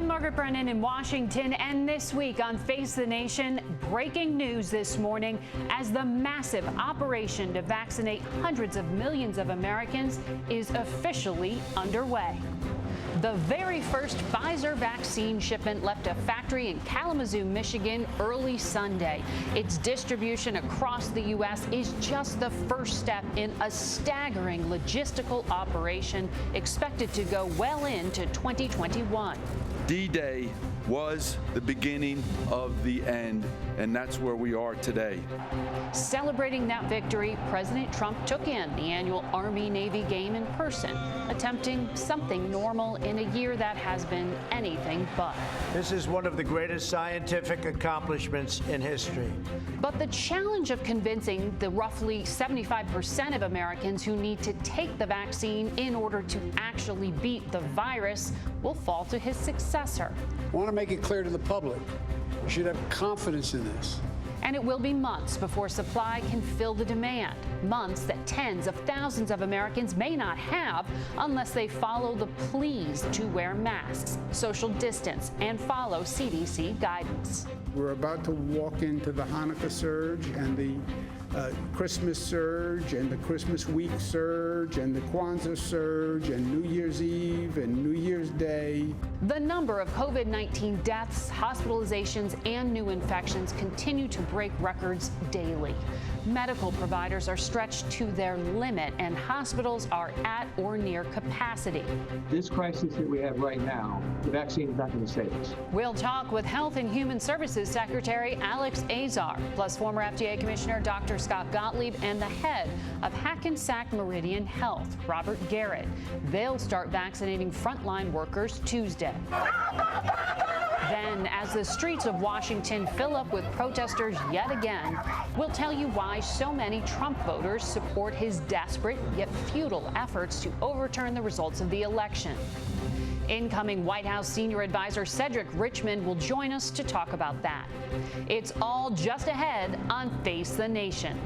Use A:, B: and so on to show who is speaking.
A: I'm Margaret Brennan in Washington, and this week on Face the Nation, breaking news this morning as the massive operation to vaccinate hundreds of millions of Americans is officially underway. The very first Pfizer vaccine shipment left a factory in Kalamazoo, Michigan early Sunday. Its distribution across the U.S. is just the first step in a staggering logistical operation expected to go well into 2021.
B: D-Day was the beginning of the end, and that's where we are today.
A: Celebrating that victory, President Trump took in the annual Army-Navy game in person, attempting something normal in a year that has been anything but.
C: This is one of the greatest scientific accomplishments in history.
A: But the challenge of convincing the roughly 75% of Americans who need to take the vaccine in order to actually beat the virus will fall to his successor.
D: I want to make it clear to the public, you should have confidence in this.
A: And it will be months before supply can fill the demand. Months that tens of thousands of Americans may not have unless they follow the pleas to wear masks, social distance, and follow CDC guidance.
D: We're about to walk into the Hanukkah surge and the Christmas surge and the Christmas week surge and the Kwanzaa surge and New Year's Eve and New Year's Day.
A: The number of COVID-19 deaths, hospitalizations, and new infections continue to break records daily. Medical providers are stretched to their limit, and hospitals are at or near capacity.
E: This crisis that we have right now, the vaccine is not going to save us.
A: We'll talk with Health and Human Services Secretary Alex Azar, plus former FDA Commissioner Dr. Scott Gottlieb and the head of Hackensack Meridian Health, Robert Garrett. They'll start vaccinating frontline workers Tuesday. Then, as the streets of Washington fill up with protesters yet again, we'll tell you why so many Trump voters support his desperate yet futile efforts to overturn the results of the election. Incoming White House senior advisor Cedric Richmond will join us to talk about that. It's all just ahead on Face the Nation.